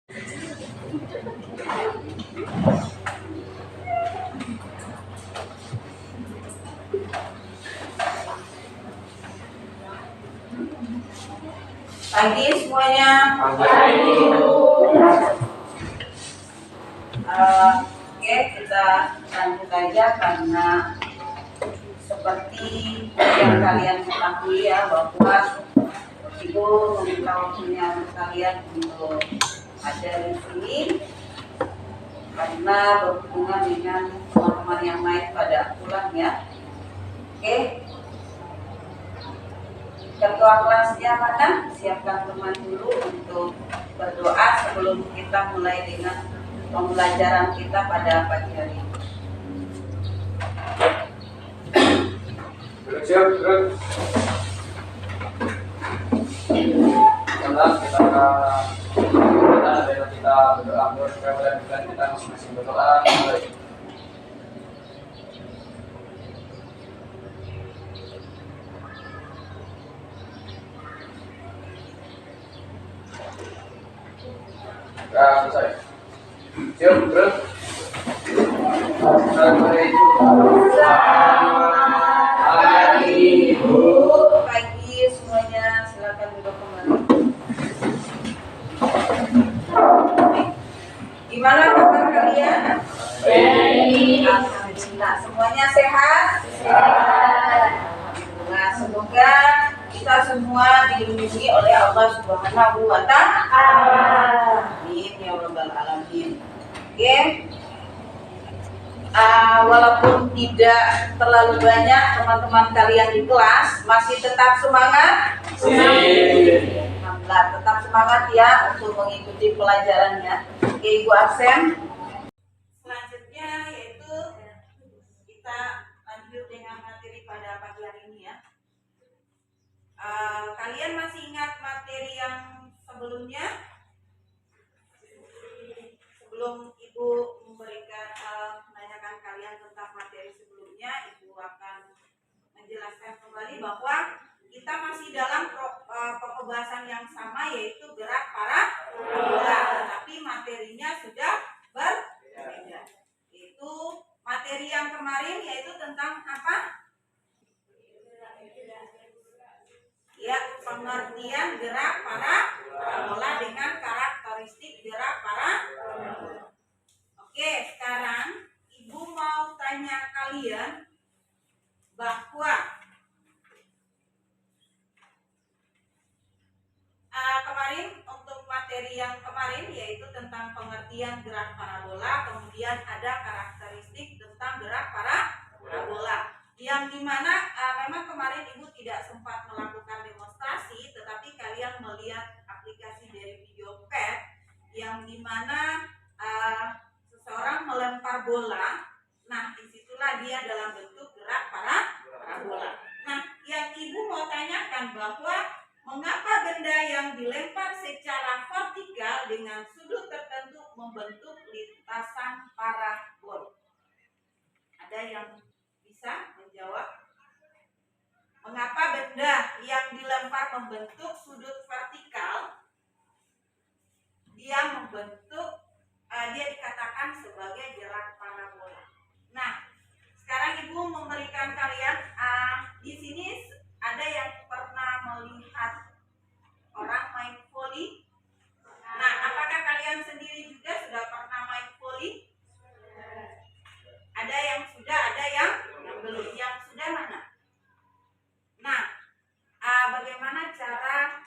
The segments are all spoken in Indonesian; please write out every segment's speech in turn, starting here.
Pagi semuanya. Oke, kita lanjut aja karena seperti yang kalian ketahui ya bahwa Ibu meminta waktunya kalian untuk ada di sini karena berhubungan dengan teman-teman yang lain pada pulang ya. Oke. Ketua kelasnya mana? Siapkan teman dulu untuk berdoa sebelum kita mulai dengan pembelajaran kita pada pagi hari ini. Siap, kita berdoa dan kita masing-masing berdoa. Selesai. Siap, bro. Pagi semuanya, silakan duduk kembali. Gimana kabar kalian? Alhamdulillah, semuanya sehat? Alhamdulillah, semoga kita semua dilindungi oleh Allah Subhanahu wa Ta'ala. Amin ya rabbal alamin. Oke. Walaupun tidak terlalu banyak teman-teman kalian di kelas, masih tetap semangat? Alhamdulillah, tetap semangat ya untuk mengikuti pelajarannya. Oke, Ibu absen. Selanjutnya yaitu kita lanjut dengan materi pada pagi hari ini ya. Kalian masih ingat materi yang sebelumnya? Sebelum Ibu memberikan menanyakan kalian tentang materi sebelumnya, Ibu akan menjelaskan kembali bahwa kita masih dalam pembahasan yang sama, yaitu gerak parabola, tetapi materinya sudah berbeda. Yaitu materi yang kemarin yaitu tentang apa? Ya, pengertian gerak parabola dengan karakteristik gerak parabola. Oke, sekarang Ibu mau tanya kalian bahwa kemarin untuk materi yang kemarin yaitu tentang pengertian gerak parabola, kemudian ada karakteristik tentang gerak parabola, yang dimana memang kemarin Ibu tidak sempat melakukan demonstrasi, tetapi kalian melihat aplikasi dari Videopad yang dimana seseorang melempar bola. Nah, disitulah dia dalam bentuk gerak parabola. Nah, yang Ibu mau tanyakan bahwa mengapa benda yang dilempar secara vertikal dengan sudut tertentu membentuk lintasan parabol? Ada yang bisa menjawab? Mengapa benda yang dilempar membentuk sudut vertikal, dia dikatakan sebagai gerak parabola? Nah, sekarang Ibu memberikan kalian di sini ada yang pernah melihat orang main voli? Nah, apakah kalian sendiri juga sudah pernah main voli? Ada yang sudah, ada yang belum. Yang sudah mana? Nah, bagaimana cara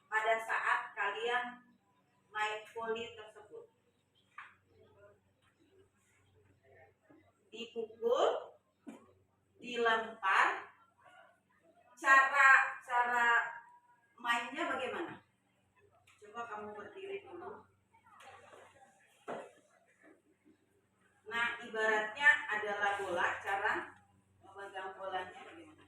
pada saat kalian main voli tersebut? Dipukul, dilempar, cara mainnya bagaimana? Coba kamu berdiri dulu. Nah, ibaratnya adalah bola, cara memegang bolanya bagaimana?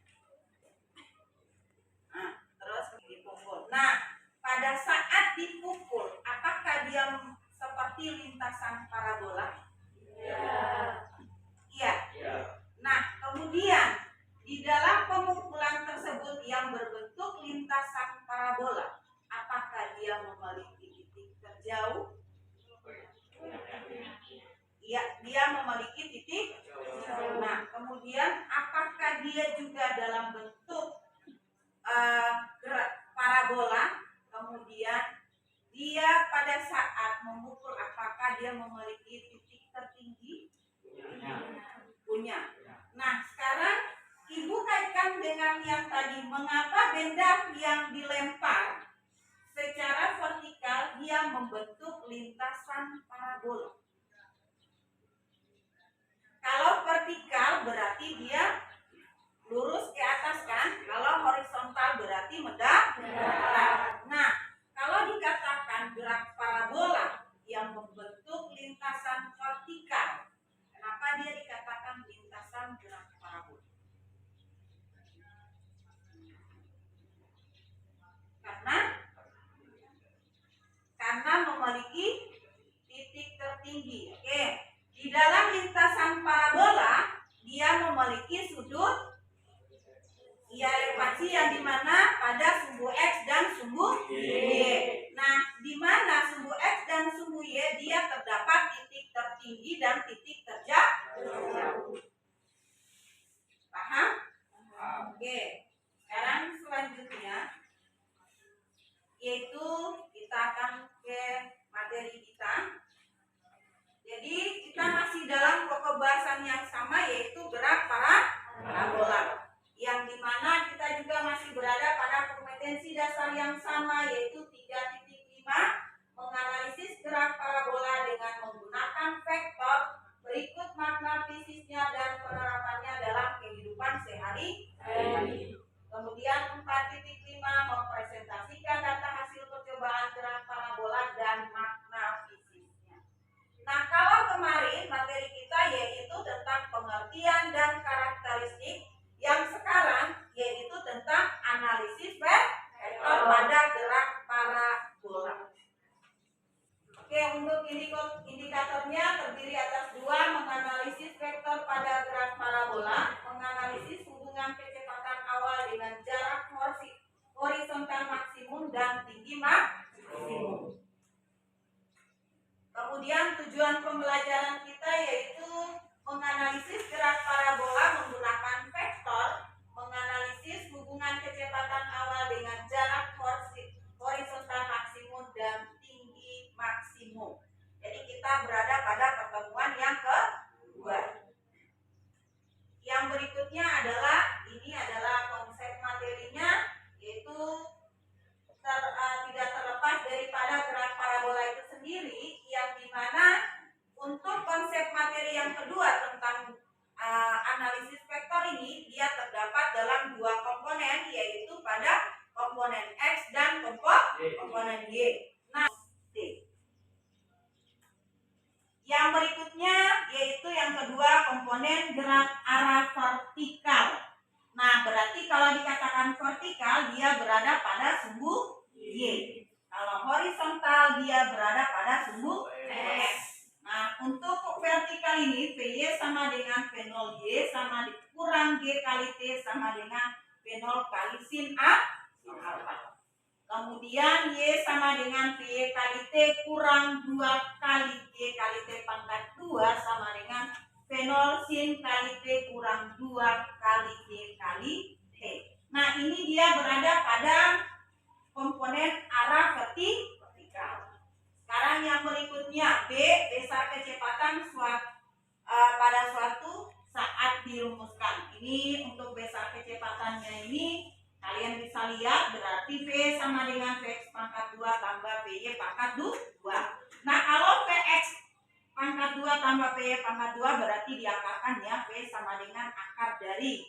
Nah, terus dipukul. Nah, pada saat dipukul, apakah dia seperti lintasan parabola? Iya. Nah, kemudian di dalam pemukulan tersebut yang berbentuk lintasan parabola, apakah dia memiliki titik terjauh dia memiliki titik jauh. Nah, kemudian apakah dia juga dalam bentuk gerak parabola? Kemudian dia pada saat memukul apakah dia memiliki titik tertinggi? Punya. Nah, sekarang Ibu kaitkan dengan yang tadi, mengapa benda yang dilempar secara vertikal dia membentuk lintasan parabola? Kalau vertikal berarti dia lurus ke atas kan? Kalau horizontal berarti mendatar. Nah, kalau dikatakan gerak parabola yang membentuk lintasan vertikal, kenapa dia dikatakan lintasan gerak parabola? Karena memiliki titik tertinggi. Oke. Di dalam lintasan parabola dia memiliki sudut elevasi yang dimana pada sumbu X dan sumbu Y. Nah, di mana sumbu X dan sumbu Y dia terdapat titik tertinggi dan titik terjauh. Paham? Oke. Sekarang selanjutnya yaitu kita akan ke materi kita. Jadi kita masih dalam pokok bahasan yang sama yaitu gerak parabola, yang dimana kita juga masih berada pada kompetensi dasar yang sama yaitu 3.5 menganalisis gerak parabola dengan menggunakan vektor. Berikut makna fisiknya dan penerapannya dalam kehidupan sehari-hari. Kemudian 4.5 mempresentasikan data hasil percobaan gerak parabola dan makna fisiknya. Nah, kalau kemarin materi kita yaitu tentang pengertian dan karakteristik, yang sekarang yaitu tentang analisis vektor pada gerak parabola. Oke, untuk indikatornya terdiri atas 2, menganalisis vektor pada gerak parabola, menganalisis hubungan kecepatan awal dengan jarak horizontal maksimum dan tinggi maksimum. Kemudian tujuan pembelajaran kita yaitu menganalisis gerak parabola menggunakan vektor, menganalisis hubungan kecepatan awal dengan jarak horizontal maksimum dan tinggi maksimum. Jadi kita berada pada pertemuan yang kedua. Yang berikutnya adalah konsep materinya, yaitu tidak terlepas daripada gerak parabola itu sendiri, yang dimana untuk konsep materi yang kedua tentang analisis vektor ini dia terdapat dalam 2 komponen, yaitu pada komponen X dan komponen Y. Nah, yang berikutnya yaitu yang kedua komponen gerak arah vertikal. Nah, berarti kalau dikatakan vertikal dia berada pada sumbu Y. Kalau horizontal dia berada pada sumbu X. Nah, untuk vertikal ini VY sama dengan V0 Y sama kurang G kali T sama dengan V0 kali sin alfa. Kemudian Y sama dengan VY kali T kurang 2 kali G kali T pangkat 2 sama dengan V0 sin kali T kurang 2 kali G kali T. Nah, ini dia berada pada komponen arah vertikal. Sekarang yang berikutnya B, besar kecepatan pada suatu saat dirumuskan. Ini untuk besar kecepatannya ini kalian bisa lihat berarti V sama dengan Vx pangkat 2 tambah Vy pangkat 2. Nah, kalau Vx pangkat 2 tambah Vy pangkat 2 berarti diakarkan ya, V sama dengan akar dari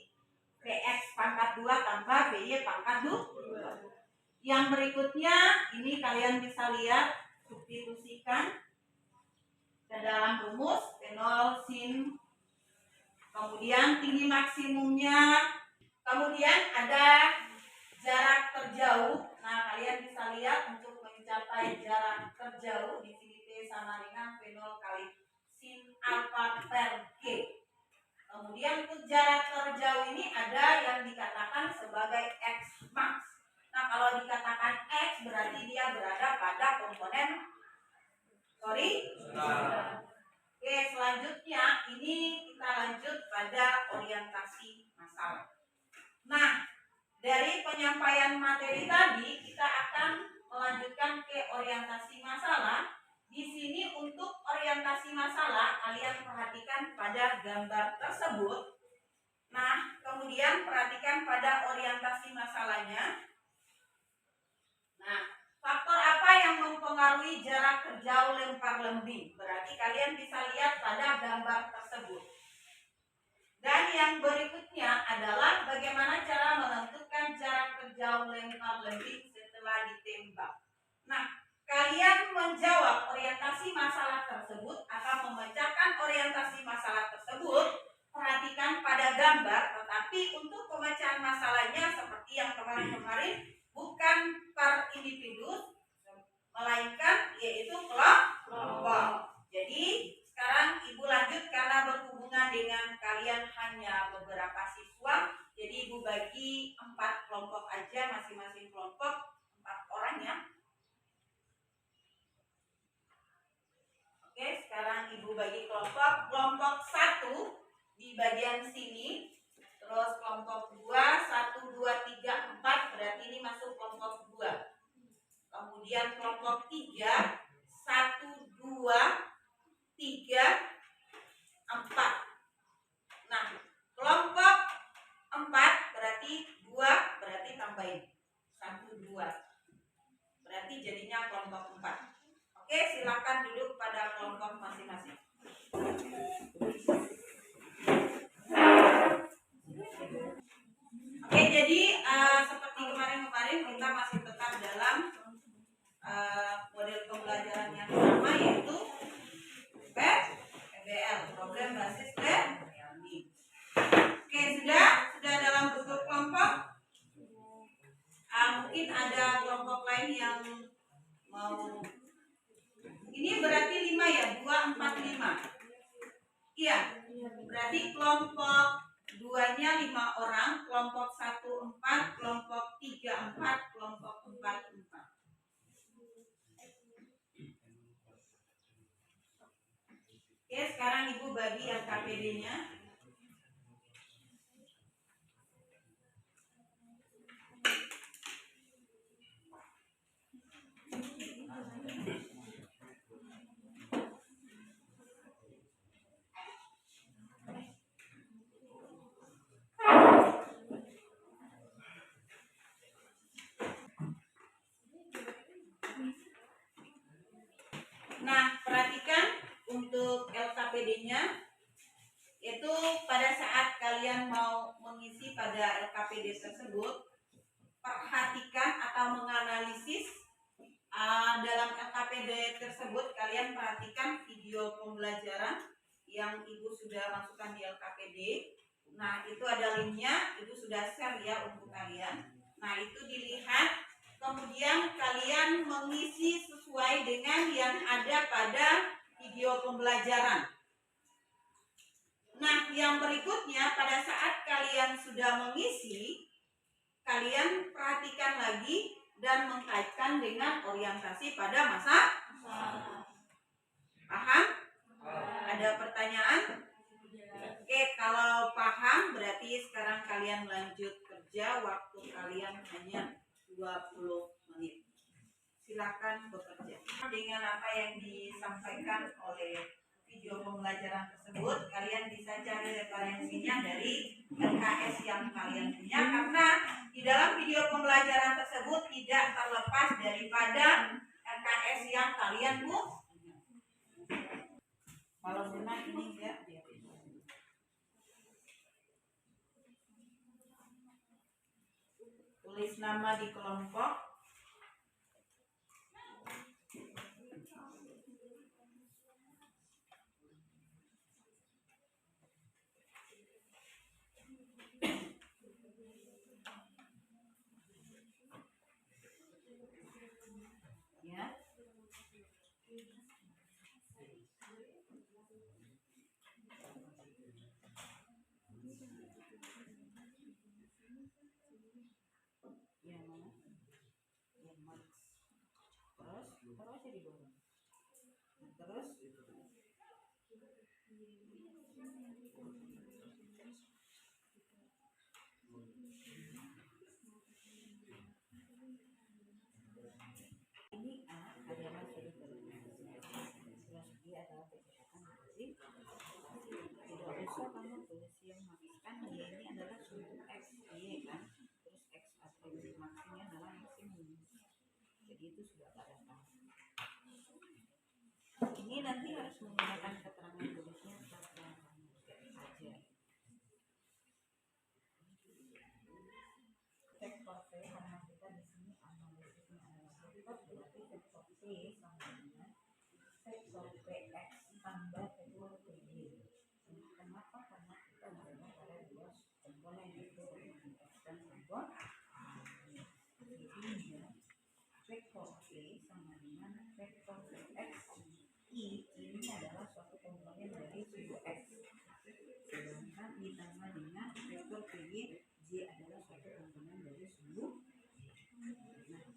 Vx pangkat 2 tambah Vy pangkat 2. Yang berikutnya ini kalian bisa lihat, substitusikan ke dalam rumus V0 sin, kemudian tinggi maksimumnya, kemudian ada jarak terjauh. Nah, kalian bisa lihat untuk mencapai jarak terjauh di sini T sama dengan V0 kali sin alfa per G. Kemudian untuk jarak terjauh ini ada yang dikatakan sebagai X max. Nah, kalau dikatakan X berarti dia berada pada komponen Oke, selanjutnya penyampaian materi tadi, kita akan melanjutkan ke orientasi masalah. Di sini untuk orientasi masalah, kalian perhatikan pada gambar tersebut. Nah, kemudian perhatikan pada orientasi masalahnya. Nah, faktor apa yang mempengaruhi jarak terjauh lempar lembing? Berarti kalian bisa lihat pada gambar tersebut. Dan yang berikutnya adalah bagaimana cara menentukan jarak terjauh lempar lembing setelah ditembak. Nah, kalian menjawab orientasi masalah tersebut atau memecahkan orientasi masalah tersebut. Perhatikan pada gambar, tetapi untuk pemecahan masalahnya seperti yang kemarin-kemarin bukan per individu, melainkan yaitu kelompok. Jadi sekarang Ibu lanjut karena berhubungan dengan kalian hanya beberapa siswa, jadi Ibu bagi 4 kelompok aja, masing-masing kelompok 4 orang ya. Oke, sekarang Ibu bagi kelompok 1 di bagian sini, terus kelompok 2, 1, 2, 3, 4, berarti ini masuk kelompok 2. Kemudian kelompok 3, 1, 2, 3, 4. Nah, kelompok 4 berarti 2, berarti tambahin 1, 2. Berarti jadinya kelompok 4. Oke, silakan duduk pada kelompok masing-masing. Oke, jadi seperti kemarin-kemarin kita masih tetap dalam model pembelajaran yang sama, yaitu PBL, program basis learning. Oke, sudah dalam bentuk kelompok. Mungkin ada kelompok lain yang mau. Ini berarti 5 ya, 2, 4, 5. Iya, berarti kelompok 2-nya 5 orang, kelompok 1 4, kelompok 3 4, kelompok 4 4. Oke, sekarang Ibu bagi LKPD-nya. Nah, perhatikan untuk LKPD-nya, yaitu pada saat kalian mau mengisi pada LKPD tersebut, perhatikan atau menganalisis dalam LKPD tersebut. Kalian perhatikan video pembelajaran yang Ibu sudah masukkan di LKPD. Nah, itu ada linknya, Ibu sudah share ya untuk kalian. Nah, itu dilihat. Kemudian kalian mengisi sesuai dengan yang ada pada video pembelajaran. Nah, yang berikutnya pada saat kalian sudah mengisi, kalian perhatikan lagi dan mengkaitkan dengan orientasi pada masa. Paham? Ada pertanyaan? Oke, kalau paham berarti sekarang kalian lanjut kerja. Waktu kalian hanya 20 menit. Silakan bekerja. Dengan apa yang disampaikan oleh video pembelajaran tersebut, kalian bisa cari referensinya dari LKS yang kalian punya, karena di dalam video pembelajaran tersebut tidak terlepas daripada LKS yang kalian punya. Kalau memang ini ya. Tulis nama di kelompok. Ya. Yang mana? Yang Max. Terus taruh aja di bawah. Nah, terus menggunakan keterangan tulisnya saja. Vektor P karena kita di sini analisisnya adalah vektor, berarti vektor P sama dengan vektor PX tambah vektor PY. Kenapa? Karena kita berada pada dua komponen yaitu X dan simbol. Jadinya vektor P sama dengan vektor PX. Ini adalah suatu komponen dari suku X. Sedangkan ditambah dengan vektor PY, J adalah suatu komponen dari suku. Nah,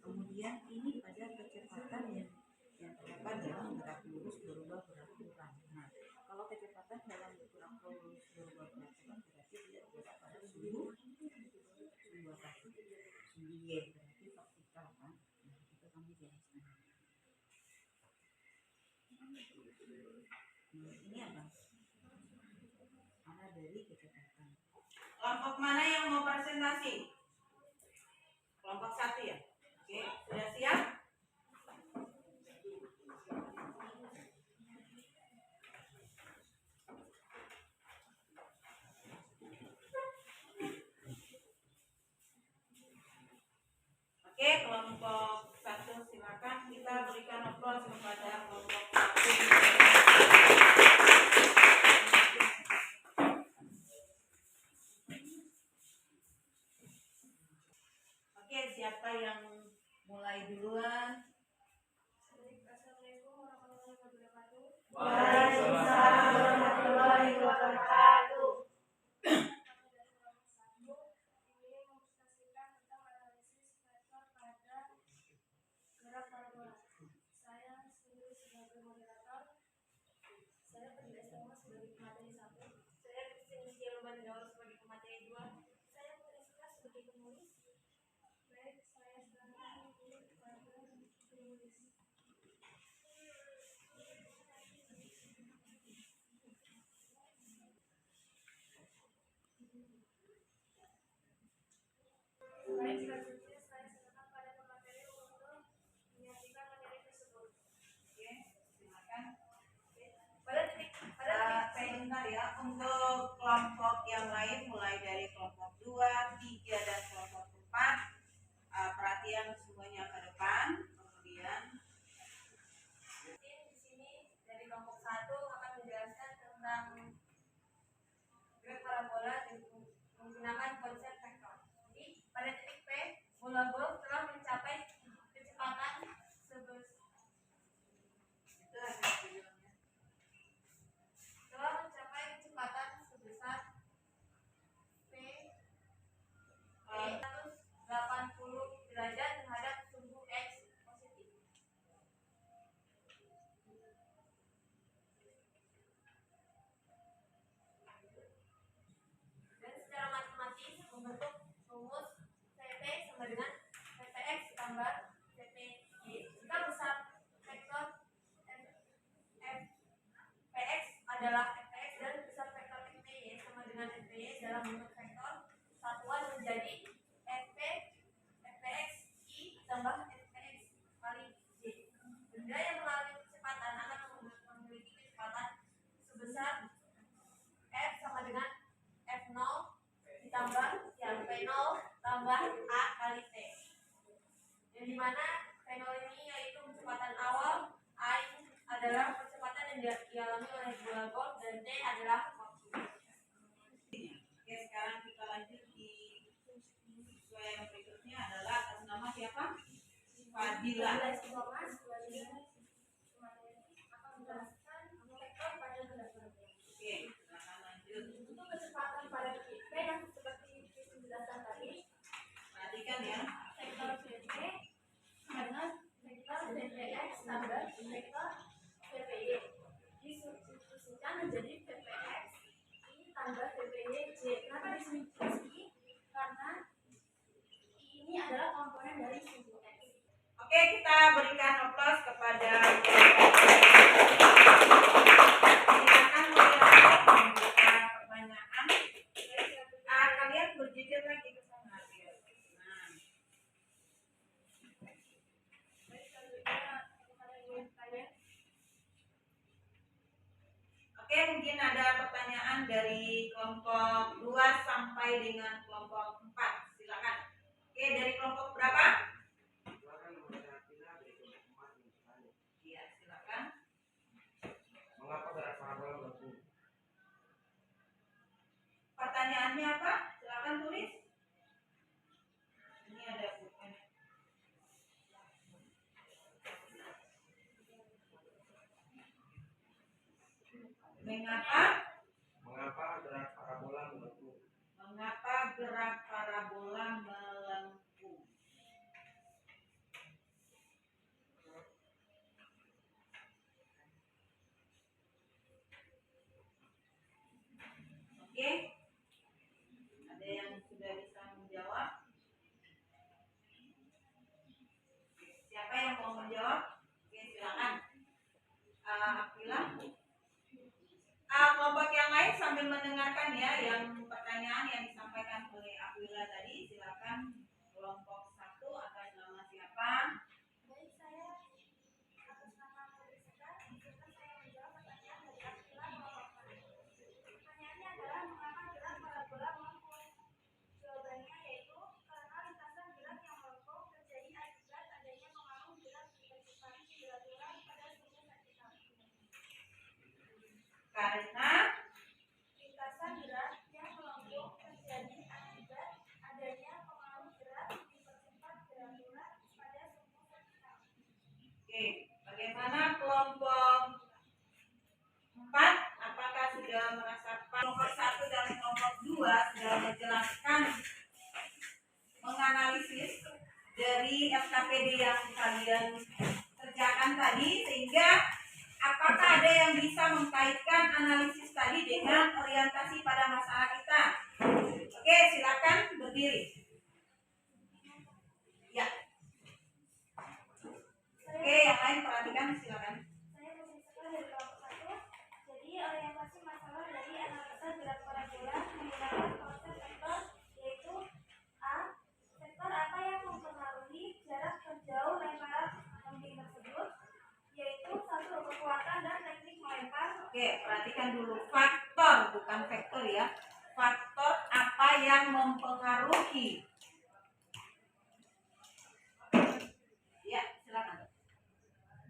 kemudian ini pada kecepatan yang terdapat dalam gerak lurus berubah beraturan. Nah, kalau kecepatan dalam gerak lurus berubah beraturan berarti tidak berada pada suku Y, berarti vertikal kan? Nah, itu kami jelaskan. Ini apa? Arah dari kecepatan. Kelompok mana yang mau presentasi? Kelompok 1 ya? Oke, sudah siap? Oke, kelompok 1 silakan kita berikan aplaus kepada kelompok 1. Oke, siapa yang mulai duluan? Assalamualaikum warahmatullahi wabarakatuh. Waalaikumsalam warahmatullahi wabarakatuh. Ini mempresentasikan tentang analisis vektor pada gerak parabola. Saya sendiri sebagai moderator. Saya Putri Esma sebagai pemateri 1. Saya Christian Lombardo sebagai pemateri 2. Saya Putri Suka sebagai penulis. Baik, saya serahkan dulu kepada penulis. Baik, selanjutnya saya serahkan pada pemateri untuk menyajikan materi tersebut. Oke, silakan. Sebentar Ya, untuk kelompok yang lain mulai dari kelompok 2, 3 dan kelompok 4, perhatian semuanya ke depan. Kemudian di sini dari kelompok 1 akan menjelaskan tentang gerak parabola menggunakan konsep vektor. Jadi pada titik P, bola golf telah mencapai kecepatan sebesar P 180 derajat terhadap sumbu X positif. Dan secara matematis membentuk rumus VP sama dengan VPX tambah VPY. Jika besar vektor FPX adalah FPX dan besar vektor FPY sama dengan FPY dalam bentuk vektor, satuan menjadi FPX I tambah FPX kali J. Benda yang mengalami kecepatan akan memiliki kecepatan sebesar F sama dengan F0 ditambah P0 tambah A kali T. Yang dimana P0 ini yaitu kecepatan awal, I adalah kecepatan yang dialami oleh bola golf, dan T adalah waktu. oke, sekarang kita lanjut di siswa yang berikutnya adalah atas nama siapa? Fadila. Akan menjelaskan vektor pada gerak parabola. Oke, silakan lanjut. Untuk kecepatan pada titik P yang seperti dijelaskan tadi, Perhatikan ya. vektor VP sama dengan vektor VPX tambah vektor VPY. Disubstitusikan menjadi VPX I tambah VPY J. Kenapa disubstitusi? Karena I ini adalah komponen dari sumbu X. Oke, kita berikan aplaus kepada silakan membuka pertanyaan. Kalian berjejer lagi ke sana. Nah, Baik, selanjutnya kepada yang ingin bertanya. sampai dengan kelompok 4. Silakan. Oke, dari kelompok berapa? Iya, silakan. Mengapa gerak parabola melengkung? Pertanyaannya apa? Silakan tulis. Ini ada bukunya. Mengapa gerak parabola melengkung? Mengapa gerak parabola melengkung? Oke. Ada yang sudah bisa menjawab? Siapa yang mau menjawab? Oke, silakan. Aquila. Kelompok yang lain sambil mendengarkan ya yang pertanyaan yang disampaikan oleh Aquila tadi. Silakan kelompok 1 atas nama siapa? Baik, saya atas nama Felisita, izinkan saya menjawab pertanyaan dari Aquila kelompok 4. Pertanyaannya adalah mengapa gerak parabola melengkung? Jawabannya yaitu karena lintasan gerak yang melengkung terjadi akibat adanya pengaruh gerak vertikal bilateral pada sumbu vertikal. Karena Lintasan gerak yang melengkung terjadi akibat adanya pengaruh gerak dipersifat bilateral pada sumbu vertikal. oke, bagaimana kelompok 4? Apakah sudah merasakan kelompok 1 dan kelompok 2 sudah menjelaskan menganalisis dari SKPD yang kalian kerjakan tadi, sehingga apakah ada yang bisa mengkaitkan analisis tadi dengan orientasi pada masalah kita? Oke, silakan berdiri. Ya. Oke, yang lain perhatikan, silakan. Saya Felisita dari kelompok 1. Jadi orientasi masalah dari analisa gerak parabola menggunakan konsep vektor, yaitu A. Vektor apa yang mempengaruhi jarak terjauh lemparan lembing tersebut, yaitu 1 kekuatan dan teknik melempar. Oke, perhatikan dulu faktor, bukan vektor ya. Faktor apa yang mempengaruhi? Ya, silakan.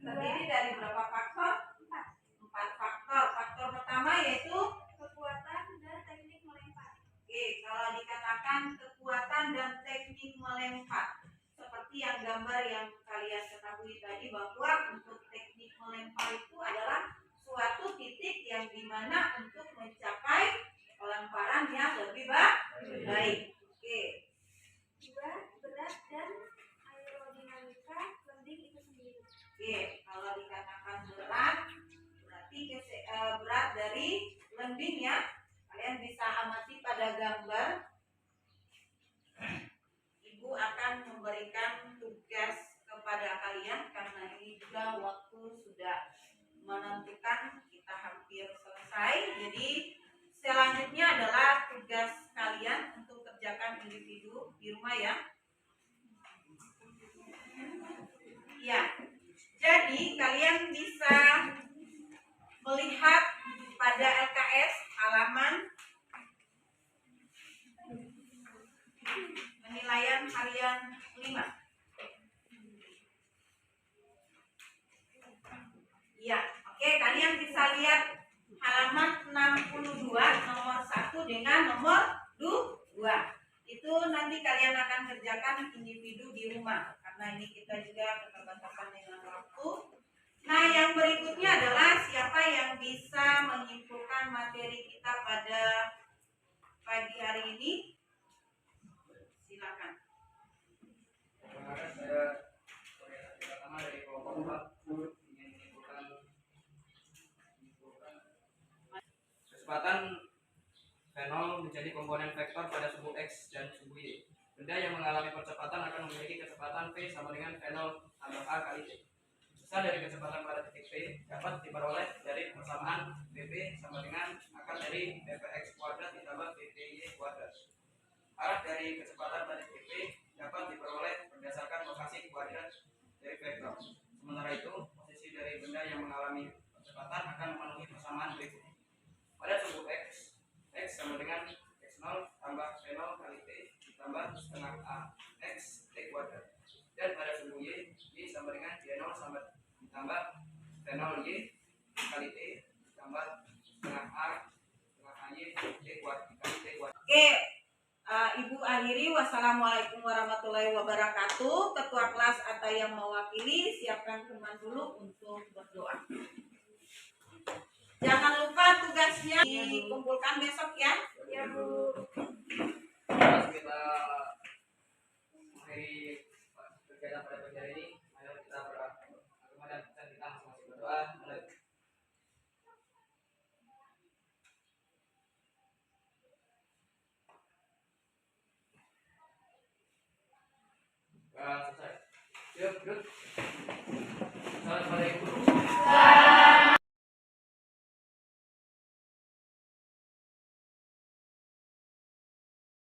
Terdiri dari berapa faktor? 4 faktor. Faktor pertama yaitu Kekuatan dan teknik melempar. oke, kalau dikatakan kekuatan dan teknik melempar, seperti yang gambar yang kalian ketahui tadi, bahwa untuk teknik melempar itu adalah suatu titik yang dimana untuk mencapai pelemparan yang lebih baik. Oke, 2. Berat dan aerodinamika lembing itu sendiri. oke, kalau dikatakan berat, berarti berat dari lembing ya. Kalian bisa amati pada gambar. Ibu akan memberikan tugas kepada kalian karena ini juga waktu sudah menentukan, kita hampir selesai. Jadi selanjutnya adalah tugas kalian untuk kerjakan individu di rumah ya. Ya, jadi kalian bisa melihat pada LKS halaman penilaian harian 5. Ya, oke, kalian bisa lihat halaman 62 nomor 1 dengan nomor 2. Itu nanti kalian akan kerjakan individu di rumah karena ini kita juga keterbatasan dengan waktu. Nah, yang berikutnya adalah siapa yang bisa menyimpulkan materi kita pada pagi hari ini? Silakan. Perkenalkan, saya orientasi pertama dari kelompok 4 ingin menyimpulkan kecepatan V0 menjadi komponen vektor pada sumbu X dan sumbu Y. Benda yang mengalami percepatan akan memiliki kecepatan V sama dengan V0 tambah A kali T. Sisa dari kecepatan pada titik P dapat diperoleh dari persamaan Vp sama dengan akar dari Vpx kuadrat ditambah Vpy kuadrat. Arah dari kecepatan pada titik P dapat diperoleh berdasarkan lokasi kuadrat dari vektor. Sementara itu, posisi dari benda yang mengalami percepatan akan memenuhi persamaan berikut. Pada sumbu X sama dengan X0 tambah V0 X T kuadrat. Dan pada sumbu Y, Y sama dengan Y0 sama ditambah V0 Y kali T ditambah setengah A Y T kuadrat dikali T kuadrat. Oke, Ibu akhiri. Wassalamualaikum warahmatullahi wabarakatuh. Ketua kelas atau yang mewakili siapkan teman dulu untuk berdoa. Jangan lupa tugasnya dikumpulkan besok ya. Ya Bu. Kita mengakhiri kegiatan pada pagi hari ini. Mari kita berdoa dan kita masing-masing berdoa. Selesai. Yuk.